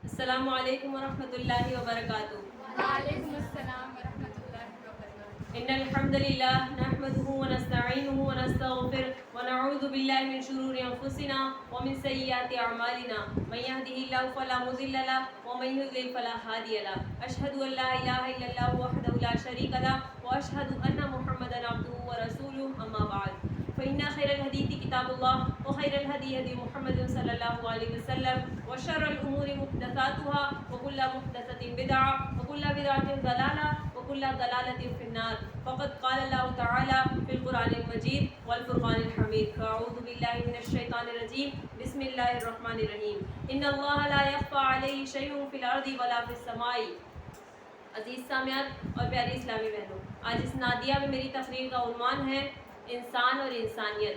السلام علیکم ورحمۃ اللہ وبرکاتہ۔ وعلیکم السلام ورحمۃ اللہ وبرکاتہ۔ ان الحمد للہ نحمده ونستعینه ونستغفره ونعوذ باللہ من شرور انفسنا ومن سیئات اعمالنا من يهده الله فلا مضل له ومن يضلل فلا هادي له اشهد ان لا الہ الا اللہ وحده لا شریک له واشهد ان محمدا عبده ورسوله اما بعد فإن خير الحديث كتاب الله وخير الهدي هدي محمد صلى الله عليه وسلم وشر الأمور محدثاتها وكل محدثة بدعة وكل بدعة ضلالة وكل ضلالة في النار فقد قال الله تعالى في القرآن المجيد والفرقان الحميد فأعوذ بالله من الشيطان الرجيم بسم الله الرحمن الرحيم إن الله لا يخفى عليه شيء في الأرض ولا في السماء۔ عزیز سامعات اور پیاری اسلامی بہنوں، آج اس نادیہ میں میری تقریر کا عنوان ہے انسان اور انسانیت۔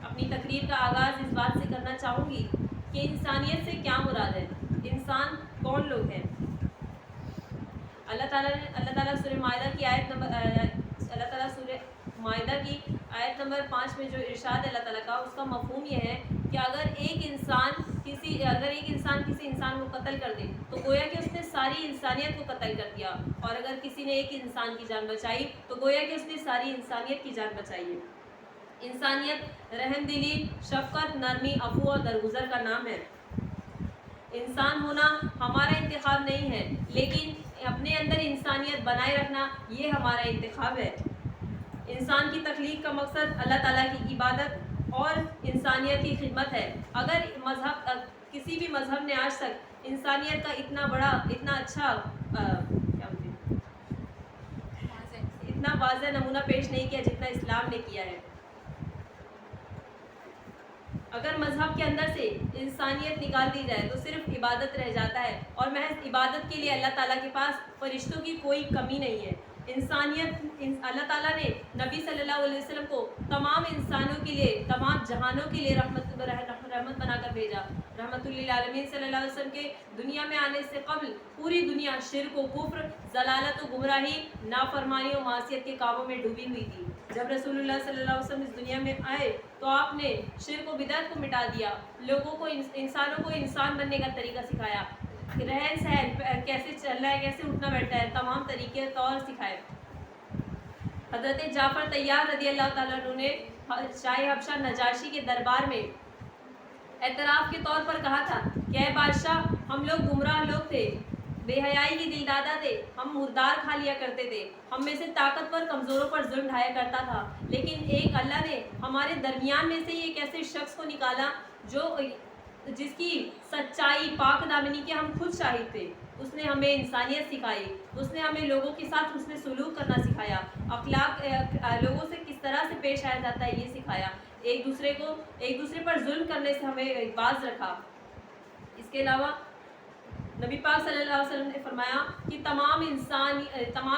اپنی تقریر کا آغاز اس بات سے کرنا چاہوں گی کہ انسانیت سے کیا مراد ہے، انسان کون لوگ ہیں۔ اللہ تعالیٰ سورہ مائدہ کی آیت نمبر 5 میں جو ارشاد اللہ تعالیٰ کا، اس کا مفہوم یہ ہے کہ اگر ایک انسان کسی انسان کو قتل کر دے تو گویا کہ اس نے ساری انسانیت کو قتل کر دیا، اور اگر کسی نے ایک انسان کی جان بچائی تو گویا کہ اس نے ساری انسانیت کی جان بچائی ہے۔ انسانیت رحم دلی، شفقت، نرمی، عفو اور درگزر کا نام ہے۔ انسان ہونا ہمارا انتخاب نہیں ہے، لیکن اپنے اندر انسانیت بنائے رکھنا یہ ہمارا انتخاب ہے۔ انسان کی تخلیق کا مقصد اللہ تعالیٰ کی عبادت اور انسانیت کی خدمت ہے۔ اگر کسی بھی مذہب نے آج تک انسانیت کا اتنا بڑا، اتنا واضح نمونہ پیش نہیں کیا جتنا اسلام نے کیا ہے۔ اگر مذہب کے اندر سے انسانیت نکال دی جائے تو صرف عبادت رہ جاتا ہے، اور محض عبادت کے لیے اللہ تعالیٰ کے پاس فرشتوں کی کوئی کمی نہیں ہے۔ اللہ تعالیٰ نے نبی صلی اللہ علیہ وسلم کو تمام انسانوں کے لیے، تمام جہانوں کے لیے رحمت بنا کر بھیجا۔ رحمت للعالمین صلی اللہ علیہ وسلم کے دنیا میں آنے سے قبل پوری دنیا شرک و کفر، ضلالت و گمراہی، نافرمانی و معصیت کے کاموں میں ڈوبی ہوئی تھی۔ جب رسول اللہ صلی اللہ علیہ وسلم اس دنیا میں آئے تو آپ نے شرک و بدعت کو مٹا دیا، لوگوں کو، انسانوں کو انسان بننے کا طریقہ سکھایا، رہن سہن کیسے چلنا ہے، کیسے اٹھنا بیٹھنا ہے، تمام طریقے طور سکھائے۔ حضرت جعفر طیار رضی اللہ تعالیٰ عنہ نے شاہ حبشہ نجاشی کے دربار میں اعتراف کے طور پر کہا تھا کہ اے بادشاہ، ہم لوگ گمراہ لوگ تھے، بے حیائی کی دل دادا تھے، ہم مردار کھا لیا کرتے تھے، ہم میں سے طاقتور کمزوروں پر ظلم ڈھایا کرتا تھا، لیکن ایک اللہ نے ہمارے درمیان میں سے ایک ایسے شخص کو نکالا جس کی سچائی، پاک دامنی کے ہم خود شاہد تھے۔ اس نے ہمیں انسانیت سکھائی، اس نے ہمیں لوگوں کے ساتھ حسن سلوک کرنا سکھایا، اخلاق، لوگوں سے کس طرح سے پیش آیا جاتا ہے یہ سکھایا، ایک دوسرے پر ظلم کرنے سے ہمیں باز رکھا۔ اس کے علاوہ نبی پاک صلی اللہ علیہ وسلم نے فرمایا کہ تمام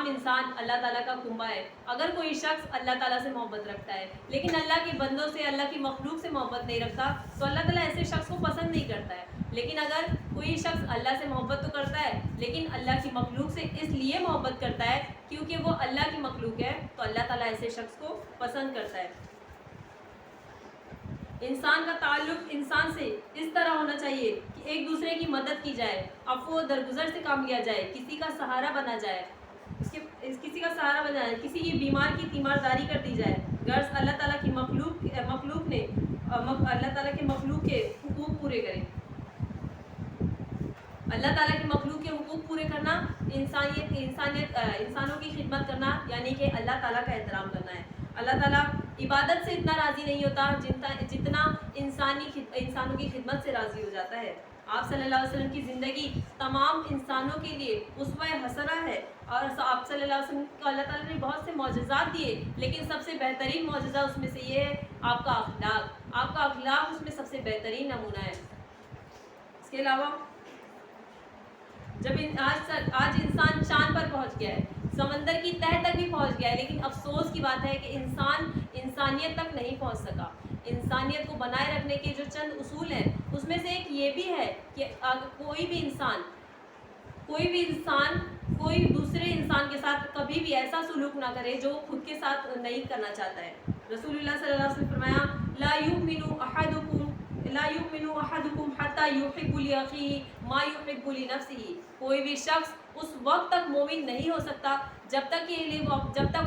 انسان اللہ تعالیٰ کا کنبہ ہے۔ اگر کوئی شخص اللہ تعالیٰ سے محبت رکھتا ہے لیکن اللہ کے بندوں سے، اللہ کی مخلوق سے محبت نہیں رکھتا تو اللہ تعالیٰ ایسے شخص کو پسند نہیں کرتا ہے۔ لیکن اگر کوئی شخص اللہ سے محبت تو کرتا ہے لیکن اللہ کی مخلوق سے اس لیے محبت کرتا ہے کیونکہ وہ اللہ کی مخلوق ہے تو اللہ تعالیٰ ایسے شخص کو پسند کرتا ہے۔ انسان کا تعلق انسان سے اس طرح ہونا چاہیے کہ ایک دوسرے کی مدد کی جائے، عفو و درگزر سے کام لیا جائے، کسی کا سہارا بنا جائے، کسی کی بیمار کی تیمارداری کر دی جائے۔ غرض اللہ تعالیٰ کی اللہ تعالیٰ کے مخلوق کے حقوق پورے کریں۔ اللہ تعالیٰ کی مخلوق کے حقوق پورے کرنا انسانوں کی خدمت کرنا، یعنی کہ اللہ تعالیٰ کا احترام کرنا ہے۔ اللہ تعالیٰ عبادت سے اتنا راضی نہیں ہوتا جتنا انسانوں کی خدمت سے راضی ہو جاتا ہے۔ آپ صلی اللہ علیہ وسلم کی زندگی تمام انسانوں کے لیے اسوہ حسنہ ہے، اور آپ صلی اللہ علیہ وسلم کو اللہ تعالیٰ نے بہت سے معجزات دیے، لیکن سب سے بہترین معجزہ اس میں سے یہ ہے آپ کا اخلاق اس میں سب سے بہترین نمونہ ہے۔ اس کے علاوہ آج انسان چاند پر پہنچ گیا ہے، سمندر کی تہہ تک بھی پہنچ گیا ہے، لیکن افسوس کی بات ہے کہ انسان انسانیت تک نہیں پہنچ سکا۔ انسانیت کو بنائے رکھنے کے جو چند اصول ہیں اس میں سے ایک یہ بھی ہے کہ کوئی بھی انسان کوئی دوسرے انسان کے ساتھ کبھی بھی ایسا سلوک نہ کرے جو خود کے ساتھ نہیں کرنا چاہتا ہے۔ رسول اللہ صلی اللہ علیہ وسلم نے فرمایا لا یؤمن احدکم حتی یحب لأخیہ ما युहिब्बु लिनफ्सिही, कोई भी शख्स उस वक्त तक मोमिन नहीं हो सकता जब तक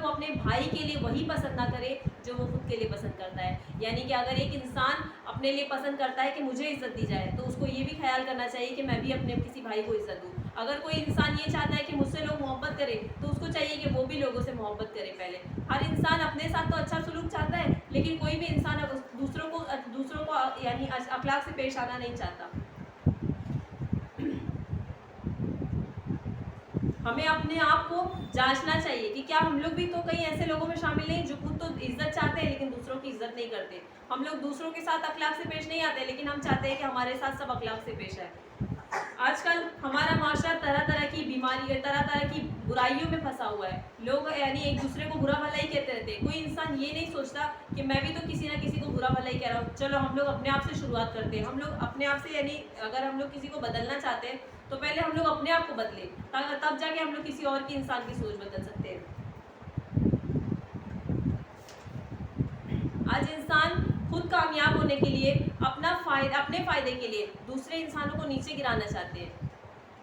वो अपने भाई के लिए वही पसंद ना करे जो वो खुद के लिए पसंद करता है। यानी कि अगर एक इंसान अपने लिए पसंद करता है कि मुझे इज़्ज़त दी जाए, तो उसको ये भी ख्याल करना चाहिए कि मैं भी अपने किसी भाई को इज़्ज़त दूँ। अगर कोई इंसान ये चाहता है कि मुझसे लोग मोहब्बत करें, तो उसको चाहिए कि वो भी लोगों से मोहब्बत करे। पहले हर इंसान अपने साथ तो अच्छा सलूक चाहता है, लेकिन कोई भी इंसान दूसरों को यानी अखलाक से पेश आना नहीं चाहता। हमें अपने आप को जांचना चाहिए कि क्या हम लोग भी तो कहीं ऐसे लोगों में शामिल नहीं जो खुद तो इज्जत चाहते हैं लेकिन दूसरों की इज्जत नहीं करते। हम लोग दूसरों के साथ अखलाक से पेश नहीं आते, लेकिन हम चाहते हैं कि हमारे साथ सब अखलाक से पेश आए। आजकल हमारा माशरा तरह तरह की बीमारी, तरह तरह की बुराइयों में फंसा हुआ है। लोग यानी एक दूसरे को बुरा भला ही कहते रहते हैं। कोई इंसान ये नहीं सोचता कि मैं भी तो किसी ना किसी को बुरा भला ही कह रहा हूँ। चलो हम लोग अपने आप से शुरुआत करते हैं। हम लोग अपने आप से, यानी अगर हम लोग किसी को बदलना चाहते हैं तो पहले हम लोग अपने आप को बदले, तब जाके हम लोग किसी और की इंसान की सोच बदल सकते हैं। आज इंसान खुद कामयाब होने के लिए अपने फ़ायदे के लिए दूसरे इंसानों को नीचे गिराना चाहते हैं।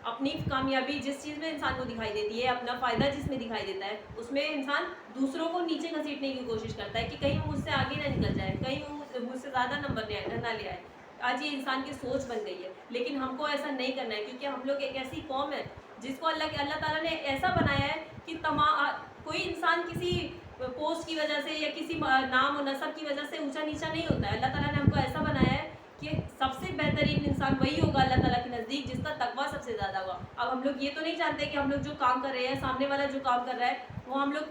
अपनी कामयाबी जिस चीज़ में इंसान को दिखाई देती है, अपना फ़ायदा जिसमें दिखाई देता है, उसमें इंसान दूसरों को नीचे घसीटने की कोशिश करता है कि कहीं वो मुझसे आगे ना निकल जाए, कहीं वो मुझसे ज़्यादा नंबर ना ले आए। आज ये इंसान की सोच बन गई है, लेकिन हमको ऐसा नहीं करना है, क्योंकि हम लोग एक ऐसी कौम है जिसको अल्लाह ताला ने ऐसा बनाया है कि कोई इंसान किसी पोस्ट की वजह से या किसी नाम और नसब की वजह से ऊंचा नीचा नहीं होता है। अल्लाह ताला ने हमको ऐसा बनाया है कि सबसे बेहतरीन इंसान वही होगा अल्लाह ताला के नज़दीक जिसका तकवा सबसे ज़्यादा होगा। अब हम लोग ये तो नहीं जानते कि हम लोग जो काम कर रहे हैं, सामने वाला जो काम कर रहा है, वो हम लोग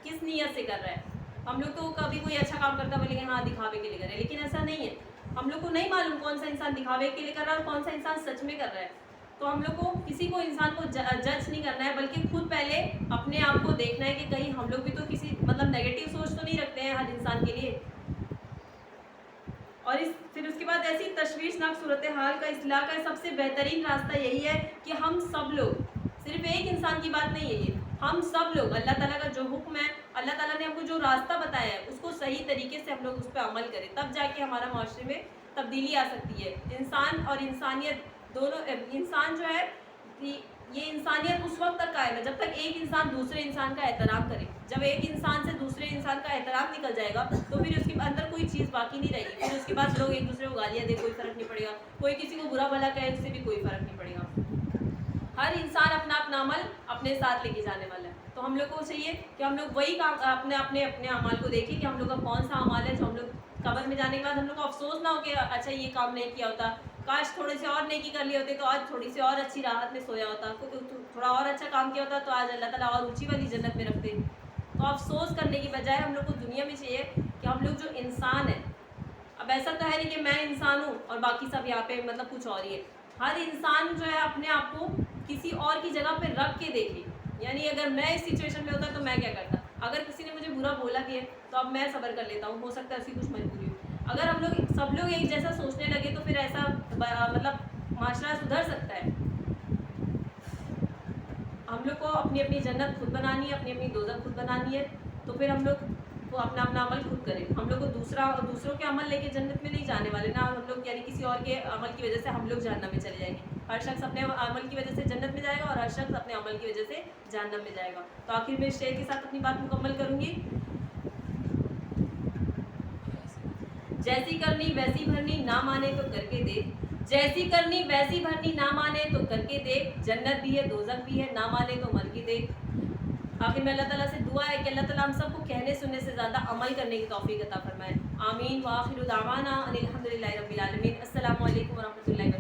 किस नीयत से कर रहा है। हम लोग तो कभी कोई अच्छा काम करता बोलेंगे हाँ दिखावे के लिए कर रहे हैं, लेकिन ऐसा नहीं है। हम लोग को नहीं मालूम कौन सा इंसान दिखावे के लिए कर रहा है और कौन सा इंसान सच में कर रहा है। तो हम लोग को किसी को इंसान को जज नहीं करना है, बल्कि खुद पहले अपने आप को देखना है कि कहीं हम लोग भी तो किसी नेगेटिव सोच तो नहीं रखते हैं हर इंसान के लिए। और फिर उसके बाद ऐसी तशवीशनाक सूरत हाल का इस्लाह का सबसे बेहतरीन रास्ता यही है कि हम सब लोग, सिर्फ एक इंसान की बात नहीं है ये, हम सब लोग अल्लाह ताला का जो हुक्म है, अल्लाह ताला ने हमको जो रास्ता बताया है, उसको सही तरीके से हम लोग उस पर अमल करें, तब जाके हमारा माशरे में तब्दीली आ सकती है। इंसान और इंसानियत दोनों, इंसान जो है ये इंसानियत उस वक्त तक कायम है जब तक एक इंसान दूसरे इंसान का एहतराम करे। जब एक इंसान से दूसरे इंसान का एहतराम निकल जाएगा तो फिर उसके अंदर कोई चीज़ बाकी नहीं रहेगी। फिर उसके बाद लोग एक दूसरे को गालियाँ दे, कोई फ़र्क नहीं पड़ेगा, कोई किसी को बुरा भला कहे, उससे भी कोई फ़र्क नहीं पड़ेगा। हर इंसान अपना अपना अमल अपने साथ लेके जाने वाला है। तो हम लोग को चाहिए कि हम लोग वही काम अपने अमाल को देखें कि हम लोग का कौन सा अमाल है जो हम लोग कब्र में जाने के बाद हम लोग को अफसोस ना हो कि अच्छा ये काम नहीं किया होता, काश थोड़े से और नेकी कर लिए होते तो आज थोड़ी सी और अच्छी राहत में सोया होता, थोड़ा और अच्छा काम किया होता तो आज अल्लाह ताला और ऊंची वाली जन्नत में रखते। तो अफसोस करने की बजाय हम लोग को दुनिया में चाहिए कि हम लोग जो इंसान है, अब ऐसा तो है नहीं कि मैं इंसान हूँ और बाकी सब यहाँ पे कुछ और ही है। हर इंसान जो है अपने आप को किसी और की जगह पे रख के देखे। यानी अगर मैं इस सिचुएशन में होता तो मैं क्या करता, अगर किसी ने मुझे बुरा बोला भी है तो अब मैं सब्र कर लेता हूँ, हो सकता है उसकी कुछ मजबूरी हो। अगर हम लोग सब लोग एक जैसा सोचने लगे तो फिर ऐसा माशरा सुधर सकता है। हम लोग को अपनी अपनी जन्नत खुद बनानी है, अपनी अपनी दोज़ख खुद बनानी है। तो फिर हम लोग को अपना अपना अमल खुद करें। हम लोग को दूसरों के अमल लेके जन्नत में नहीं जाने वाले, ना हम लोग यानी किसी और के अमल की वजह से हम लोग जहन्नम में चले जाएंगे। हर शख्स अपने अमल की वजह से जन्नत में जाएगा और हर शख्स अपने अमल की वजह से जहन्नम में जाएगा। तो आखिर में शेर के साथ अपनी बात मुकम्मल करूँगी। जैसी करनी वैसी भरनी, ना माने तो करके दे। जैसी करनी वैसी भरनी, ना माने तो करके दे। जन्नत भी है दोज़ख भी है, ना माने तो मर के दे। आखिर में अल्लाह ताला से दुआ है कि अल्लाह ताला हम सबको कहने सुनने से ज़्यादा अमल करने की तौफीक अता फरमाए। आमीन व आखिरु दावाना अनिल हम्दुलिल्लाहि रब्बिल आलमीन। अस्सलामु अलैकुम व रहमतुल्लाहि।